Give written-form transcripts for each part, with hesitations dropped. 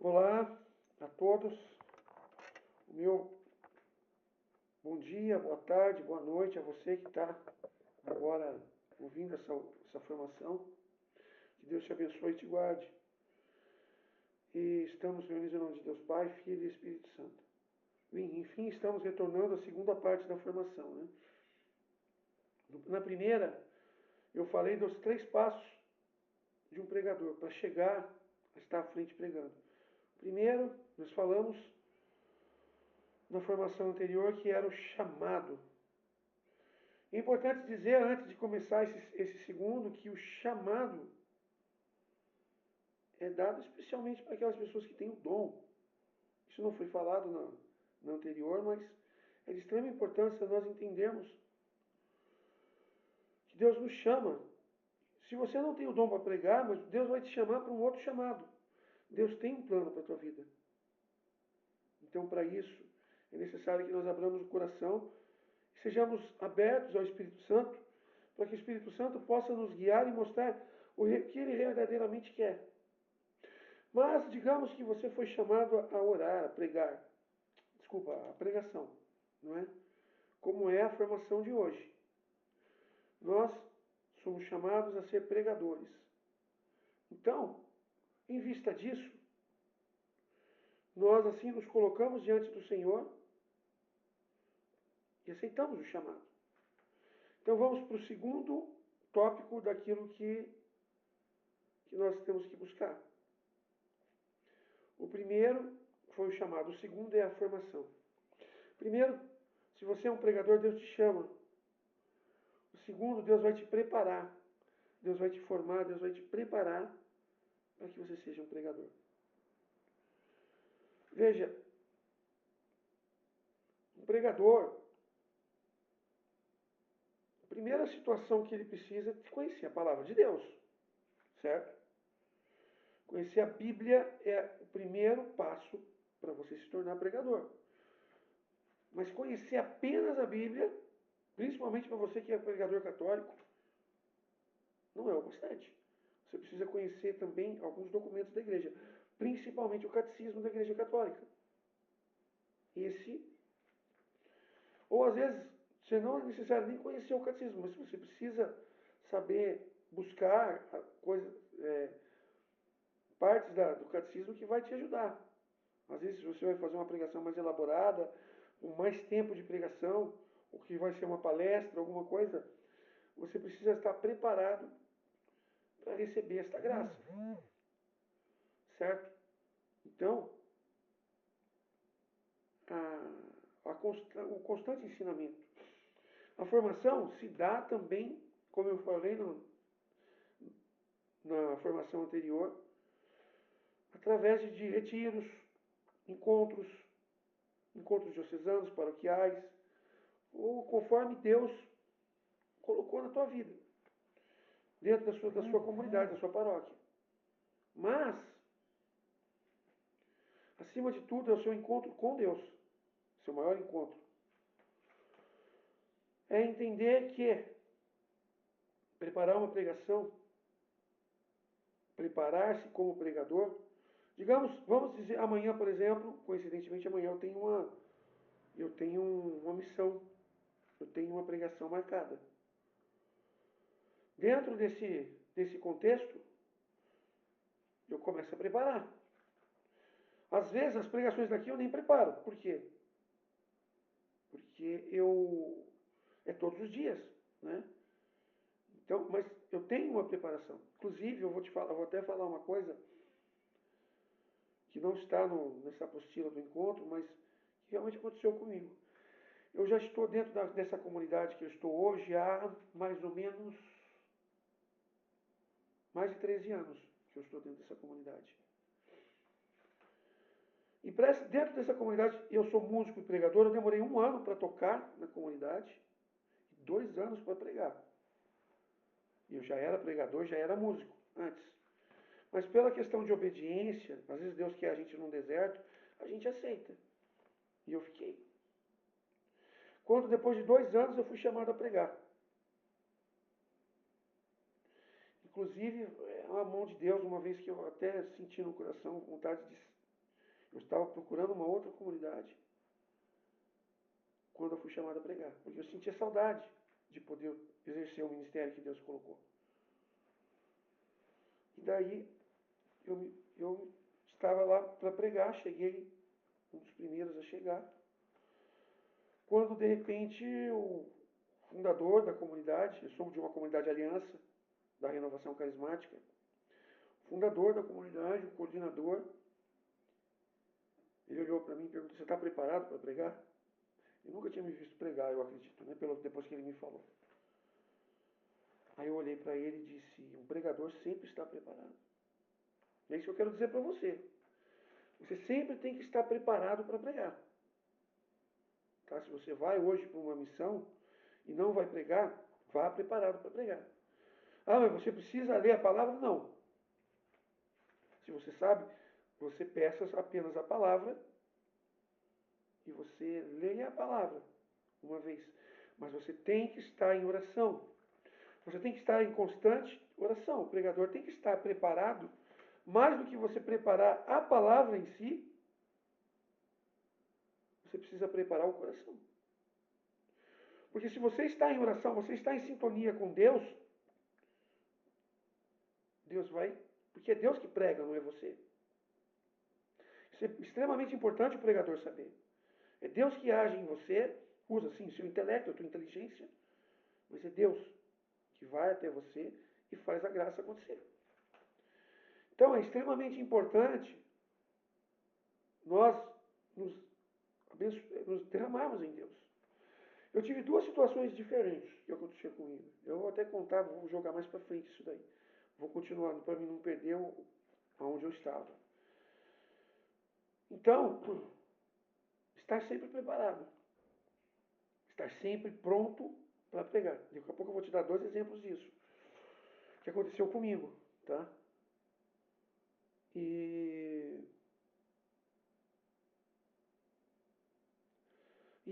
Olá a todos. O meu bom dia, boa tarde, boa noite a você que está agora ouvindo essa formação. Que Deus te abençoe e te guarde. E estamos reunidos em nome de Deus Pai, Filho e Espírito Santo. Enfim, estamos retornando à segunda parte da formação, né? Na primeira, eu falei dos 3 passos de um pregador para chegar a estar à frente pregando. Primeiro, nós falamos na formação anterior que era o chamado. É importante dizer, antes de começar esse segundo, que o chamado é dado especialmente para aquelas pessoas que têm o dom. Isso não foi falado na anterior, mas é de extrema importância nós entendermos que Deus nos chama. Se você não tem o dom para pregar, mas Deus vai te chamar para um outro chamado. Deus tem um plano para a tua vida. Então, para isso, é necessário que nós abramos o coração e sejamos abertos ao Espírito Santo, para que o Espírito Santo possa nos guiar e mostrar o que ele verdadeiramente quer. Mas digamos que você foi chamado a orar, a pregar. Desculpa, a pregação, não é? Como é a formação de hoje. Nós somos chamados a ser pregadores. Então, em vista disso, nós assim nos colocamos diante do Senhor e aceitamos o chamado. Então vamos para o segundo tópico daquilo que nós temos que buscar. O primeiro foi o chamado, o segundo é a formação. Primeiro, se você é um pregador, Deus te chama. O segundo, Deus vai te preparar. Deus vai te formar, Deus vai te preparar para que você seja um pregador. Veja, um pregador, a primeira situação que ele precisa é conhecer a palavra de Deus, certo? Conhecer a Bíblia é o primeiro passo para você se tornar pregador. Mas conhecer apenas a Bíblia, principalmente para você que é pregador católico, não é o bastante. Você precisa conhecer também alguns documentos da igreja, principalmente o catecismo da igreja católica. Esse, ou às vezes, você não é necessário nem conhecer o catecismo, mas você precisa saber buscar partes do catecismo que vai te ajudar. Às vezes você vai fazer uma pregação mais elaborada, com mais tempo de pregação, ou que vai ser uma palestra, alguma coisa, você precisa estar preparado para receber esta graça. Certo? Então, o constante ensinamento. A formação se dá também, como eu falei na formação anterior, através de retiros, encontros, encontros diocesanos, paroquiais, ou conforme Deus colocou na tua vida, dentro da sua comunidade, da sua paróquia. Mas, acima de tudo, é o seu encontro com Deus, seu maior encontro. É entender que preparar uma pregação, preparar-se como pregador, digamos, vamos dizer, amanhã, por exemplo, coincidentemente amanhã eu tenho uma missão, eu tenho uma pregação marcada. Dentro desse contexto, eu começo a preparar. Às vezes as pregações daqui eu nem preparo. Por quê? Porque é todos os dias, né? Então, mas eu tenho uma preparação. Inclusive, eu vou até falar uma coisa que não está nessa apostila do encontro, mas que realmente aconteceu comigo. Eu já estou dentro dessa comunidade que eu estou hoje há mais ou menos mais de 13 anos que eu estou dentro dessa comunidade. E dentro dessa comunidade, eu sou músico e pregador, eu demorei 1 ano para tocar na comunidade e 2 anos para pregar. E eu já era pregador, já era músico antes. Mas pela questão de obediência, às vezes Deus quer a gente num deserto, a gente aceita. E eu fiquei. Quando depois de 2 anos eu fui chamado a pregar. Inclusive, é uma mão de Deus, uma vez que eu até senti no coração vontade Eu estava procurando uma outra comunidade quando eu fui chamado a pregar, porque eu sentia saudade de poder exercer o ministério que Deus colocou. E daí eu estava lá para pregar, cheguei, um dos primeiros a chegar, quando de repente o fundador da comunidade, eu sou de uma comunidade aliança, da Renovação Carismática, o fundador da comunidade, o coordenador, ele olhou para mim e perguntou: você está preparado para pregar? Eu nunca tinha me visto pregar, eu acredito, né? Depois que ele me falou. Aí eu olhei para ele e disse: um pregador sempre está preparado. É isso que eu quero dizer para você. Você sempre tem que estar preparado para pregar. Tá? Se você vai hoje para uma missão e não vai pregar, vá preparado para pregar. Ah, mas você precisa ler a palavra? Não. Se você sabe, você peça apenas a palavra e você leia a palavra uma vez. Mas você tem que estar em oração. Você tem que estar em constante oração. O pregador tem que estar preparado, mais do que você preparar a palavra em si, você precisa preparar o coração. Porque se você está em oração, você está em sintonia com Deus, Deus vai. Porque é Deus que prega, não é você. Isso é extremamente importante o pregador saber. É Deus que age em você, usa sim o seu intelecto, a tua inteligência, mas é Deus que vai até você e faz a graça acontecer. Então é extremamente importante nós nos derramarmos em Deus. Eu tive duas situações diferentes que aconteceu comigo. Eu vou até contar, vou jogar mais para frente isso daí. Vou continuar para mim não perder aonde eu estava. Então, estar sempre preparado. Estar sempre pronto para pregar. Daqui a pouco eu vou te dar dois exemplos disso. Que aconteceu comigo, tá? E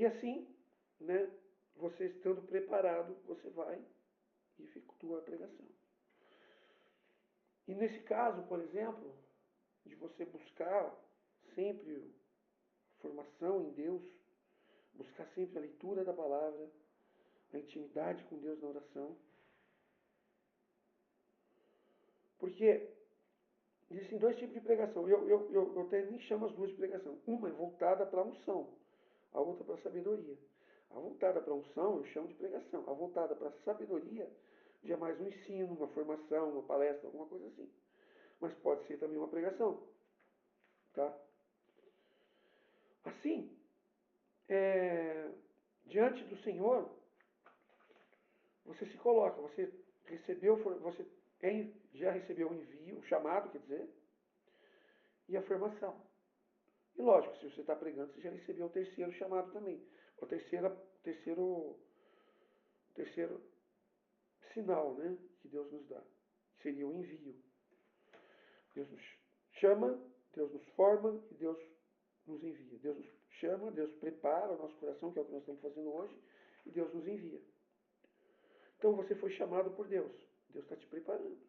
assim, né? Você estando preparado, você vai e efetua a pregação. E nesse caso, por exemplo, de você buscar sempre formação em Deus, buscar sempre a leitura da palavra, a intimidade com Deus na oração. Porque existem dois tipos de pregação. Eu até nem chamo as duas de pregação. Uma é voltada para a unção, a outra para a sabedoria. A voltada para a unção eu chamo de pregação. A voltada para a sabedoria já é mais um ensino, uma formação, uma palestra, alguma coisa assim. Mas pode ser também uma pregação. Tá? Assim, diante do Senhor, você se coloca, você recebeu, você já recebeu o envio, o chamado, quer dizer, e a formação. E lógico, se você está pregando, você já recebeu o terceiro chamado também. O terceiro sinal, né, que Deus nos dá, que seria o envio. Deus nos chama, Deus nos forma e Deus nos envia. Deus nos chama, Deus prepara o nosso coração, que é o que nós estamos fazendo hoje, e Deus nos envia. Então você foi chamado por Deus. Deus está te preparando.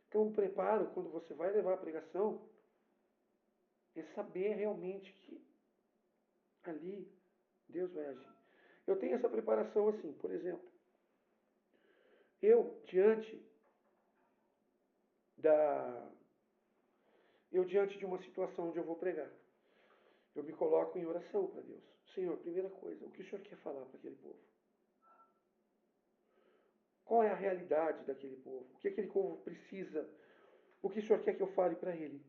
Então o preparo, quando você vai levar a pregação, é saber realmente que ali Deus vai agir. Eu tenho essa preparação assim, por exemplo, eu diante da eu diante de uma situação onde eu vou pregar, eu me coloco em oração para Deus. Senhor, primeira coisa, o que o Senhor quer falar para aquele povo? Qual é a realidade daquele povo? O que aquele povo precisa? O que o Senhor quer que eu fale para ele?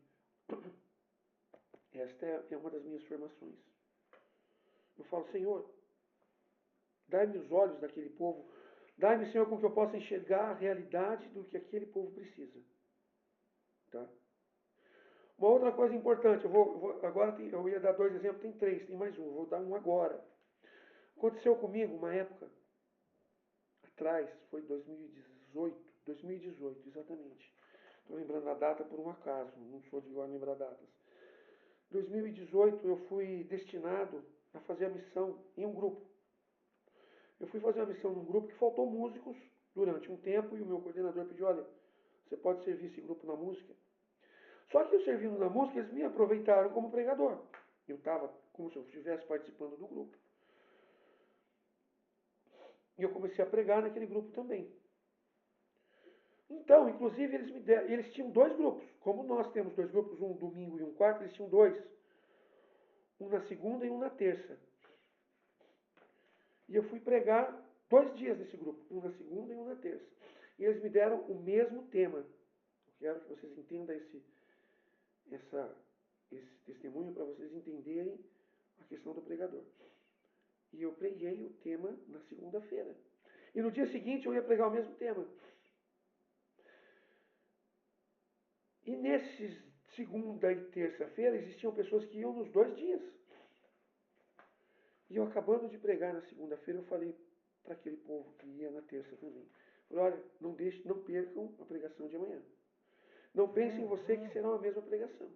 Esta é uma das minhas formações. Eu falo, Senhor, dai-me os olhos daquele povo. Dai-me, Senhor, com que eu possa enxergar a realidade do que aquele povo precisa. Tá? Uma outra coisa importante, agora eu ia dar dois exemplos, tem três, tem mais um, vou dar um agora. Aconteceu comigo uma época atrás, foi 2018 exatamente. Estou lembrando a data por um acaso, não sou de igual a lembrar datas. 2018 eu fui destinado a fazer a missão em um grupo. Eu fui fazer a missão num grupo que faltou músicos durante um tempo e o meu coordenador pediu, olha, você pode servir esse grupo na música? Só que eu servindo na música, eles me aproveitaram como pregador. Eu estava como se eu estivesse participando do grupo. E eu comecei a pregar naquele grupo também. Então, inclusive, eles tinham dois grupos. Como nós temos dois grupos, um domingo e um quarto, eles tinham dois. Um na segunda e um na terça. E eu fui pregar 2 dias nesse grupo, um na segunda e um na terça. E eles me deram o mesmo tema. Eu quero que vocês entendam esse testemunho para vocês entenderem a questão do pregador. E eu preguei o tema na segunda-feira. E no dia seguinte eu ia pregar o mesmo tema. E nesses segunda e terça-feira existiam pessoas que iam nos 2 dias. E eu acabando de pregar na segunda-feira, eu falei para aquele povo que ia na terça também. Falei, olha, não percam a pregação de amanhã. Não pensem em você que será a mesma pregação.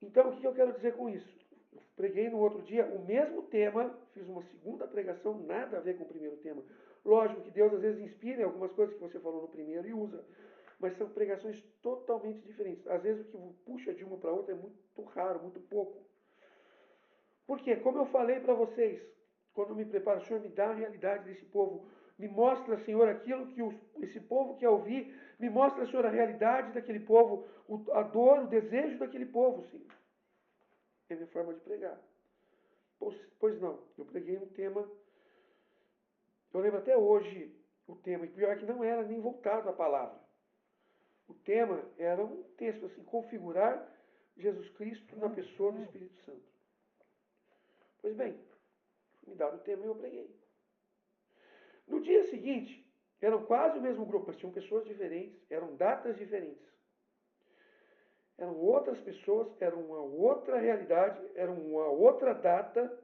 Então, o que eu quero dizer com isso? Eu preguei no outro dia o mesmo tema, fiz uma segunda pregação, nada a ver com o primeiro tema. Lógico que Deus às vezes inspira em algumas coisas que você falou no primeiro e usa, mas são pregações totalmente diferentes. Às vezes o que puxa de uma para outra é muito raro, muito pouco. Por quê? Como eu falei para vocês, quando eu me preparo, o Senhor me dá a realidade desse povo. Me mostra, Senhor, aquilo que esse povo quer ouvir. Me mostra, Senhor, a realidade daquele povo, a dor, o desejo daquele povo, Senhor. É a minha forma de pregar. Pois não, eu preguei um tema, eu lembro até hoje o tema, e pior é que não era nem voltado à palavra. O tema era um texto assim, configurar Jesus Cristo na pessoa do Espírito Santo. Pois bem, me dado o tema e eu preguei. No dia seguinte, eram quase o mesmo grupo, mas tinham pessoas diferentes, eram datas diferentes. Eram outras pessoas, era uma outra realidade, era uma outra data.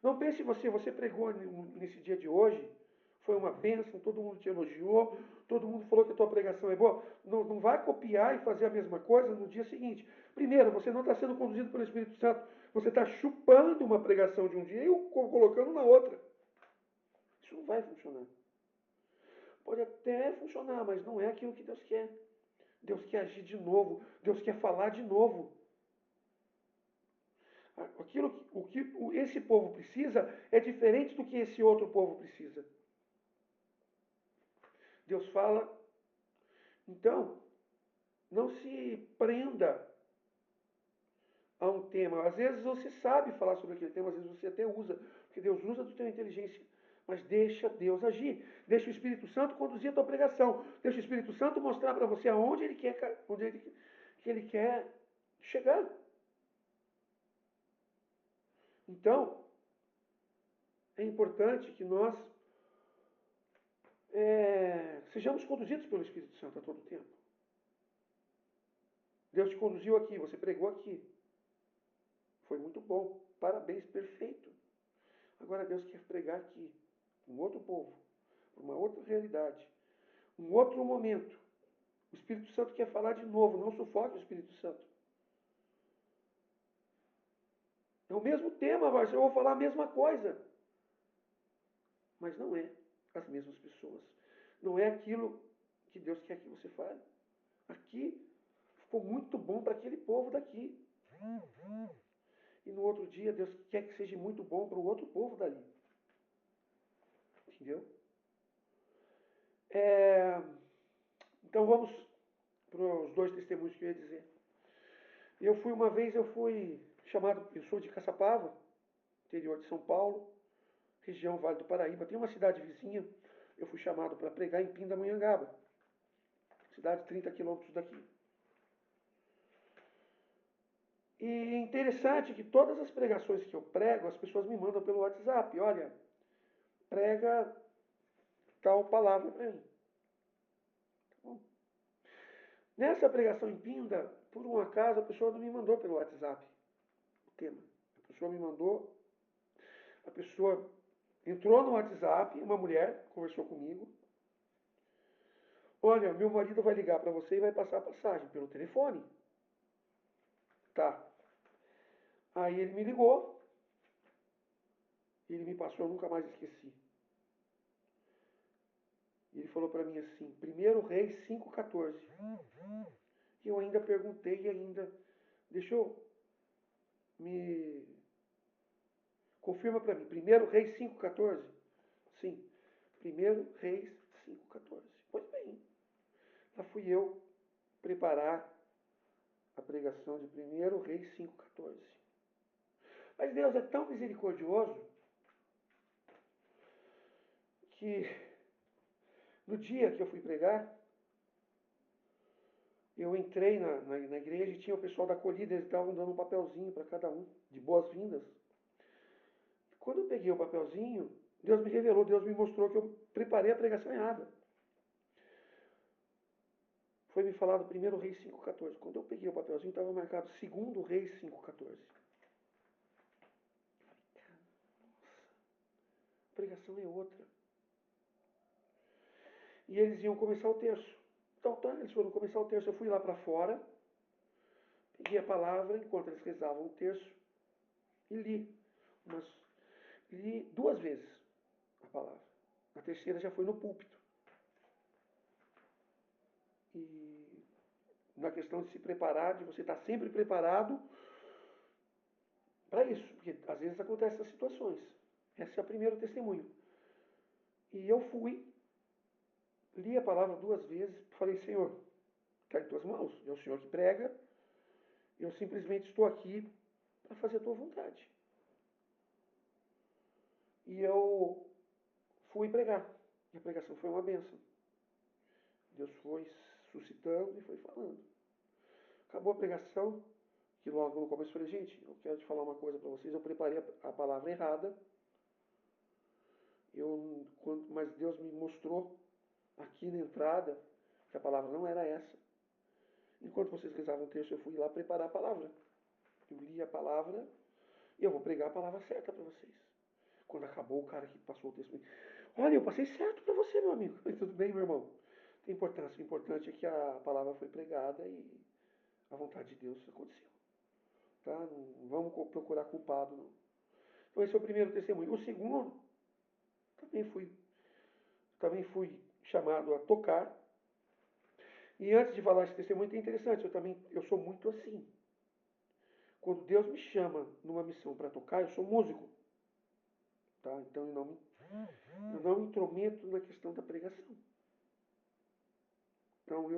Não pense você pregou nesse dia de hoje, foi uma bênção, todo mundo te elogiou, todo mundo falou que a tua pregação é boa. Não, não vai copiar e fazer a mesma coisa no dia seguinte. Primeiro, você não está sendo conduzido pelo Espírito Santo, você está chupando uma pregação de um dia e colocando na outra. Isso não vai funcionar. Pode até funcionar, mas não é aquilo que Deus quer. Deus quer agir de novo. Deus quer falar de novo. O que esse povo precisa é diferente do que esse outro povo precisa. Deus fala. Então, não se prenda a um tema. Às vezes você sabe falar sobre aquele tema, às vezes você até usa, porque Deus usa da tua inteligência. Mas deixa Deus agir. Deixa o Espírito Santo conduzir a tua pregação. Deixa o Espírito Santo mostrar para você aonde que ele quer chegar. Então, é importante que nós sejamos conduzidos pelo Espírito Santo a todo tempo. Deus te conduziu aqui, você pregou aqui. Foi muito bom. Parabéns, perfeito. Agora Deus quer pregar aqui, um outro povo, uma outra realidade, um outro momento. O Espírito Santo quer falar de novo, não sufoque o Espírito Santo. É o mesmo tema, mas eu vou falar a mesma coisa. Mas não é as mesmas pessoas. Não é aquilo que Deus quer que você fale. Aqui ficou muito bom para aquele povo daqui. E no outro dia Deus quer que seja muito bom para o outro povo dali. Entendeu? Então vamos para os dois testemunhos que eu ia dizer. Eu fui chamado, eu sou de Caçapava, interior de São Paulo, região Vale do Paraíba, tem uma cidade vizinha, eu fui chamado para pregar em Pindamonhangaba, cidade 30 quilômetros daqui. E é interessante que todas as pregações que eu prego, as pessoas me mandam pelo WhatsApp, olha, prega tal palavra para mim. Tá bom? Nessa pregação em Pinda, por um acaso, a pessoa não me mandou pelo WhatsApp o tema. A pessoa entrou no WhatsApp, uma mulher conversou comigo. Olha, meu marido vai ligar para você e vai passar a passagem pelo telefone. Tá. Aí ele me ligou. Ele me passou, eu nunca mais esqueci. Ele falou para mim assim, 1 Reis 5,14. E eu ainda perguntei e ainda, deixa eu me... Confirma para mim, 1 Reis 5,14? Sim, 1 Reis 5,14. Pois bem, lá fui eu preparar a pregação de 1 Reis 5,14. Mas Deus é tão misericordioso que no dia que eu fui pregar, eu entrei na igreja e tinha o pessoal da acolhida, eles estavam dando um papelzinho para cada um, de boas-vindas. Quando eu peguei o papelzinho, Deus me revelou, Deus me mostrou que eu preparei a pregação errada. Foi me falado 1 Reis 5,14. Quando eu peguei o papelzinho, estava marcado 2 Reis 5,14. A pregação é outra. E eles iam começar o terço. Então tá, eles foram começar o terço. Eu fui lá para fora, peguei a palavra enquanto eles rezavam o terço e li. Li 2 vezes a palavra. A terceira já foi no púlpito. E na questão de se preparar, de você estar sempre preparado para isso, porque às vezes acontecem essas situações. Esse é o primeiro testemunho. E eu fui, li a palavra 2 vezes, falei, Senhor, está em tuas mãos, é o Senhor que prega, eu simplesmente estou aqui para fazer a tua vontade. E eu fui pregar, e a pregação foi uma bênção. Deus foi suscitando e foi falando. Acabou a pregação, que logo no começo eu falei, gente, eu quero te falar uma coisa para vocês, eu preparei a palavra errada, mas Deus me mostrou aqui na entrada que a palavra não era essa. Enquanto vocês rezavam o texto, eu fui lá preparar a palavra. Eu li a palavra e eu vou pregar a palavra certa para vocês. Quando acabou, o cara que passou o texto, olha, eu passei certo para você, meu amigo. Tudo bem, meu irmão? Tem importância. O importante é que a palavra foi pregada e a vontade de Deus aconteceu. Tá? Não vamos procurar culpado, não. Então esse é o primeiro testemunho. O segundo, também fui chamado a tocar. E antes de falar esse testemunho, é interessante, eu sou muito assim. Quando Deus me chama numa missão para tocar, eu sou músico. Tá? Então eu não me intrometo na questão da pregação. Então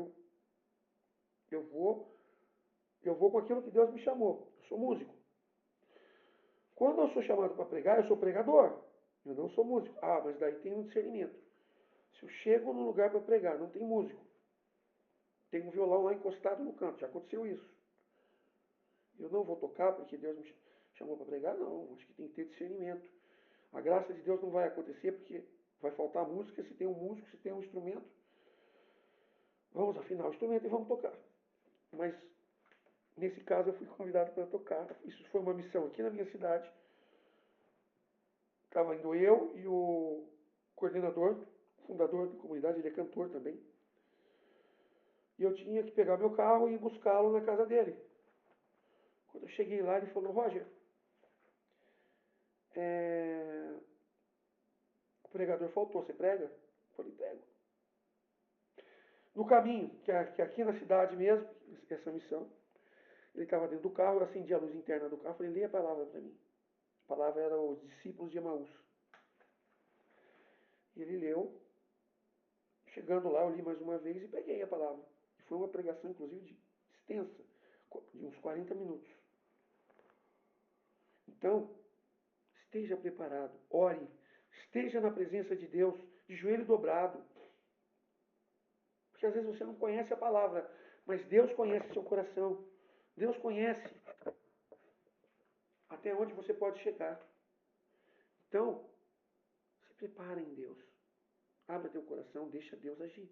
eu vou com aquilo que Deus me chamou. Eu sou músico. Quando eu sou chamado para pregar, eu sou pregador. Eu não sou músico. Ah, mas daí tem um discernimento. Se eu chego num lugar para pregar, não tem músico. Tem um violão lá encostado no canto. Já aconteceu isso. Eu não vou tocar porque Deus me chamou para pregar? Não. Acho que tem que ter discernimento. A graça de Deus não vai acontecer porque vai faltar música. Se tem um músico, se tem um instrumento, vamos afinar o instrumento e vamos tocar. Mas nesse caso eu fui convidado para tocar. Isso foi uma missão aqui na minha cidade. Estava indo eu e o coordenador, fundador da comunidade, ele é cantor também. E eu tinha que pegar meu carro e ir buscá-lo na casa dele. Quando eu cheguei lá, ele falou, Roger, o pregador faltou, você prega? Eu falei, prego. No caminho, que aqui na cidade mesmo, essa missão, ele estava dentro do carro, eu acendi a luz interna do carro, falei, leia a palavra para mim. A palavra era os discípulos de Emaús. E ele leu. Chegando lá, eu li mais uma vez e peguei a palavra. E foi uma pregação, inclusive, extensa, de uns 40 minutos. Então, esteja preparado, ore, esteja na presença de Deus, de joelho dobrado. Porque às vezes você não conhece a palavra, mas Deus conhece seu coração. Deus conhece até onde você pode chegar. Então, se prepara em Deus. Abra teu coração, deixa Deus agir.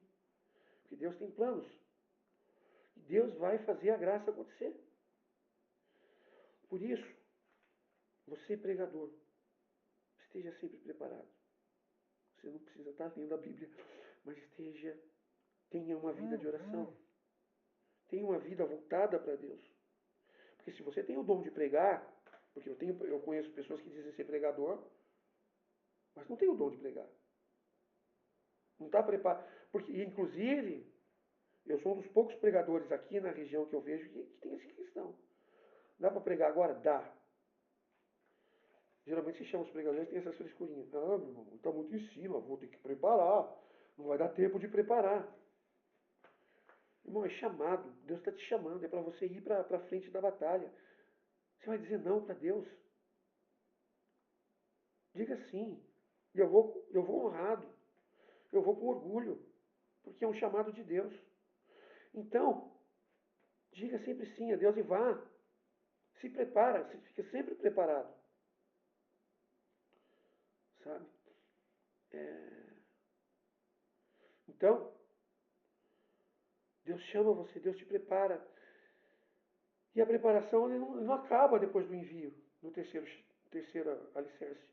Porque Deus tem planos. E Deus vai fazer a graça acontecer. Por isso, você pregador, esteja sempre preparado. Você não precisa estar lendo a Bíblia, mas tenha uma vida de oração. Tenha uma vida voltada para Deus. Porque se você tem o dom de pregar, porque eu conheço pessoas que dizem ser pregador, mas não tem o dom de pregar. Não está preparado. Porque, inclusive, eu sou um dos poucos pregadores aqui na região que eu vejo que tem essa questão. Dá para pregar agora? Dá. Geralmente se chama os pregadores, tem essas frescurinhas. Ah, meu irmão, está muito em cima, vou ter que preparar. Não vai dar tempo de preparar. Irmão, é chamado. Deus está te chamando. É para você ir para a frente da batalha. Você vai dizer não para Deus. Diga sim. E eu vou honrado. Eu vou com orgulho. Porque é um chamado de Deus. Então, diga sempre sim a Deus e vá. Se prepara. Fica sempre preparado. Sabe? Então, Deus chama você, Deus te prepara. E a preparação não acaba depois do envio, no terceiro alicerce.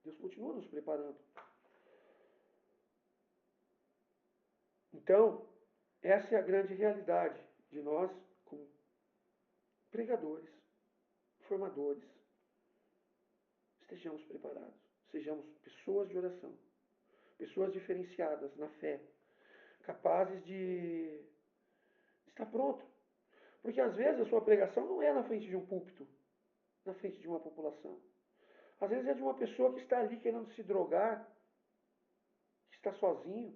Deus continua nos preparando. Então, essa é a grande realidade de nós, como pregadores, formadores. Estejamos preparados. Sejamos pessoas de oração. Pessoas diferenciadas na fé. Capazes de estar pronto. Porque às vezes a sua pregação não é na frente de um púlpito, na frente de uma população. Às vezes é de uma pessoa que está ali querendo se drogar, que está sozinho,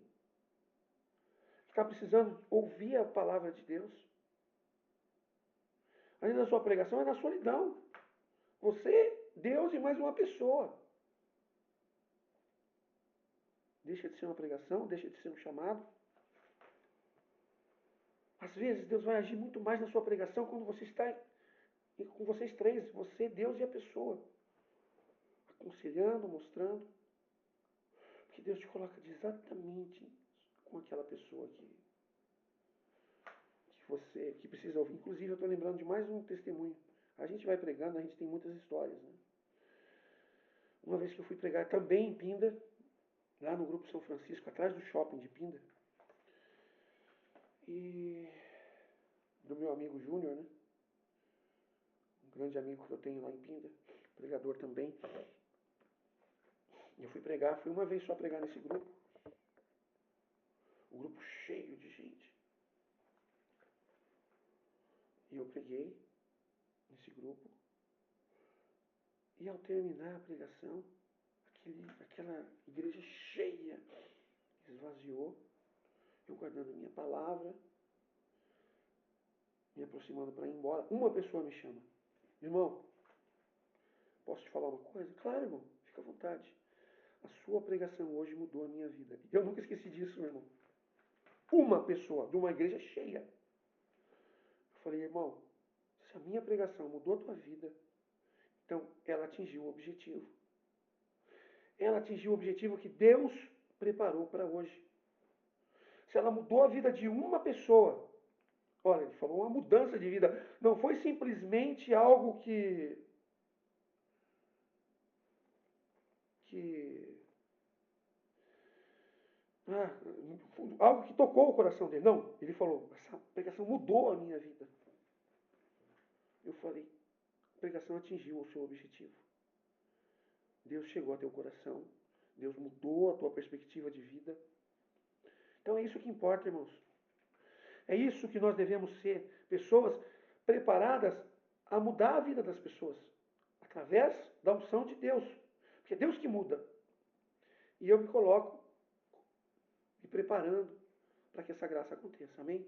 que está precisando ouvir a palavra de Deus. Às vezes a sua pregação é na solidão. Você, Deus e mais uma pessoa. Deixa de ser uma pregação, deixa de ser um chamado. Às vezes Deus vai agir muito mais na sua pregação quando você está com vocês três, você, Deus e a pessoa. Aconselhando, mostrando. Porque Deus te coloca exatamente com aquela pessoa que precisa ouvir. Inclusive, eu estou lembrando de mais um testemunho. A gente vai pregando, a gente tem muitas histórias. Né? Uma vez que eu fui pregar também em Pinda, lá no Grupo São Francisco, atrás do shopping de Pinda, e do meu amigo Júnior, né? Um grande amigo que eu tenho lá em Pinda, pregador também. E eu fui pregar, fui uma vez só pregar nesse grupo. Um grupo cheio de gente. E eu preguei nesse grupo. E ao terminar a pregação, aquela igreja cheia esvaziou. Eu guardando a minha palavra, me aproximando para ir embora. Uma pessoa me chama. Irmão, posso te falar uma coisa? Claro, irmão, fica à vontade. A sua pregação hoje mudou a minha vida. Eu nunca esqueci disso, meu irmão. Uma pessoa de uma igreja cheia. Eu falei, irmão, se a minha pregação mudou a tua vida, então ela atingiu o objetivo. Ela atingiu o objetivo que Deus preparou para hoje. Se ela mudou a vida de uma pessoa, olha, ele falou uma mudança de vida. Não foi simplesmente algo que ah, algo que tocou o coração dele. Não, ele falou, essa pregação mudou a minha vida. Eu falei, a pregação atingiu o seu objetivo. Deus chegou a teu coração. Deus mudou a tua perspectiva de vida. Então é isso que importa, irmãos. É isso que nós devemos ser. Pessoas preparadas a mudar a vida das pessoas. Através da unção de Deus. Porque é Deus que muda. E eu me coloco me preparando para que essa graça aconteça. Amém?